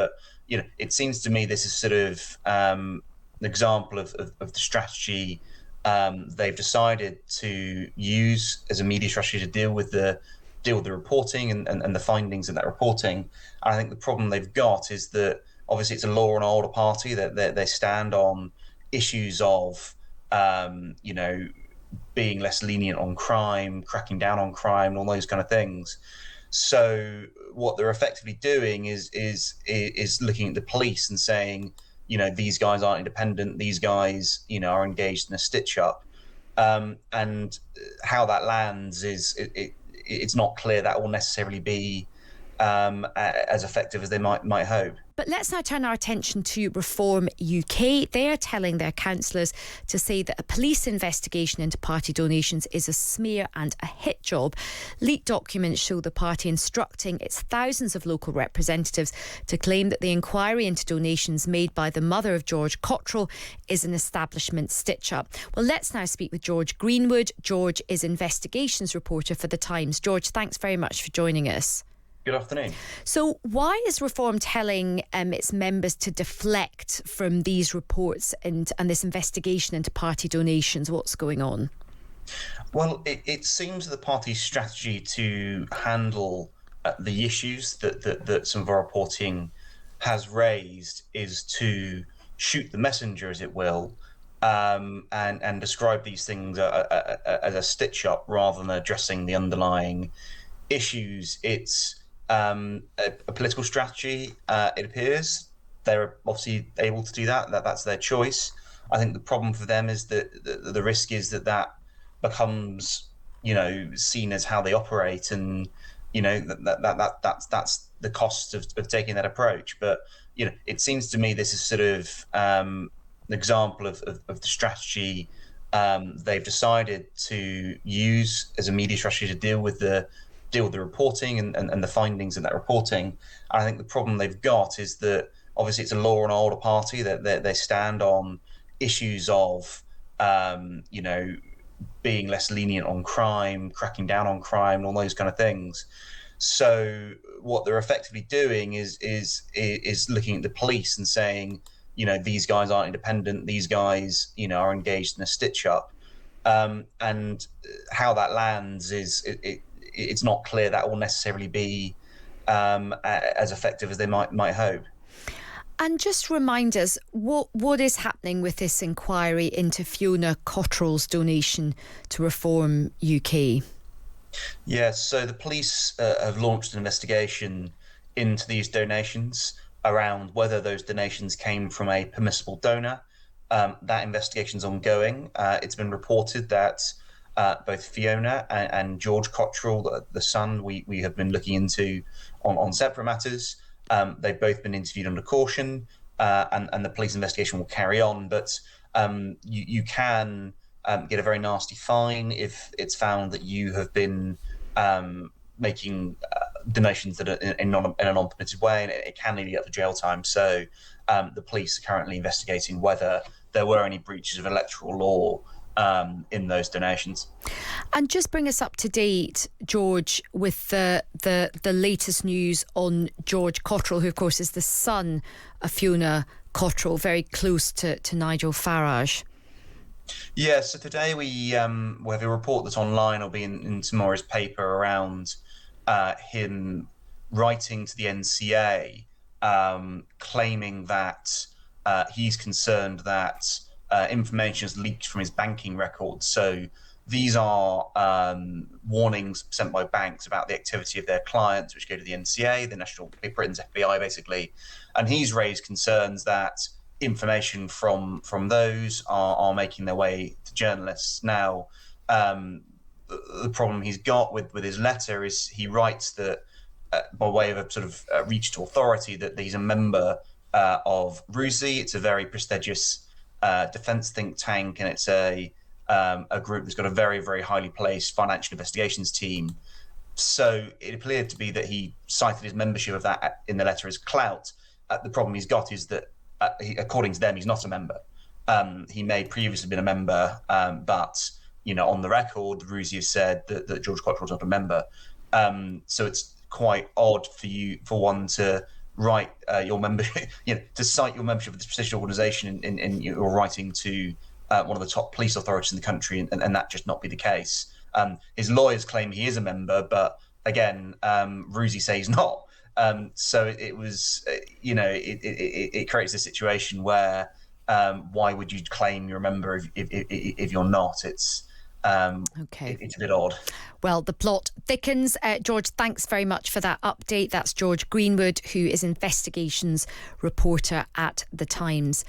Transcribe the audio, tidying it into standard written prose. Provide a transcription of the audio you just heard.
But it seems to me this is sort of an example of the strategy they've decided to use as a media strategy to deal with the reporting and the findings of that reporting. And I think the problem they've got is that obviously it's a law and order party, that they stand on issues of being less lenient on crime, cracking down on crime, and all those kind of things. So what they're effectively doing is looking at the police and saying, these guys aren't independent. These guys, are engaged in a stitch up, and how that lands is it's not clear that will necessarily be as effective as they might hope. But let's now turn our attention to Reform UK. They are telling their councillors to say that a police investigation into party donations is a smear and a hit job. Leaked documents show the party instructing its thousands of local representatives to claim that the inquiry into donations made by the mother of George Cotrol is an establishment stitch-up. Well, let's now speak with George Greenwood. George is investigations reporter for The Times. George, thanks very much for joining us. Good afternoon. So why is Reform telling its members to deflect from these reports and this investigation into party donations? What's going on? Well, it seems the party's strategy to handle the issues that some of our reporting has raised is to shoot the messenger, as it will, and describe these things as a stitch-up rather than addressing the underlying issues. It's a political strategy, it appears. They're obviously able to do that. That's their choice. I think the problem for them is that the risk is that becomes, seen as how they operate, and that's the cost of taking that approach. But it seems to me this is sort of an example of the strategy they've decided to use as a media strategy to deal with the reporting and the findings of that reporting. And I think the problem they've got is that obviously it's a law and order party, that they stand on issues of being less lenient on crime, cracking down on crime, and all those kind of things. So what they're effectively doing is looking at the police and saying, these guys aren't independent. These guys, are engaged in a stitch up, and how that lands is it's not clear that will necessarily be as effective as they might hope. And just remind us, what is happening with this inquiry into Fiona Cotrol's donation to Reform UK? Yes, so the police have launched an investigation into these donations around whether those donations came from a permissible donor. That investigation's ongoing. It's been reported that both Fiona and George Cotrol, the son, we have been looking into on separate matters. They've both been interviewed under caution, and the police investigation will carry on. But you can get a very nasty fine if it's found that you have been making donations that are in a non-permitted way, and it can lead you up to jail time. So the police are currently investigating whether there were any breaches of electoral law in those donations. And just bring us up to date, George, with the latest news on George Cotrol, who of course is the son of Fiona Cotrol, very close to Nigel Farage. Yeah, so today we have a report that's online, will be in tomorrow's paper, around him writing to the NCA, claiming that he's concerned that information is leaked from his banking records. So these are warnings sent by banks about the activity of their clients, which go to the NCA, the National Britain's FBI, basically. And he's raised concerns that information from those are making their way to journalists. Now, the problem he's got with his letter is he writes that, by way of a sort of reach to authority, that he's a member of RUSI. It's a very prestigious defence think tank, and it's a group that's got a very, very highly placed financial investigations team. So it appeared to be that he cited his membership of that in the letter as clout. The problem he's got is that, according to them, he's not a member. He may previously been a member, but on the record, RUSI has said that George Cotrol's not a member. So it's quite odd for one to write your membership, to cite your membership of this prestigious organisation in your writing to one of the top police authorities in the country, and that just not be the case. His lawyers claim he is a member, but again, Roosie say he's not. So it was, it creates a situation where why would you claim you're a member if you're not? It's it's a bit odd. Well, the plot thickens. George, thanks very much for that update. That's George Greenwood, who is investigations reporter at The Times.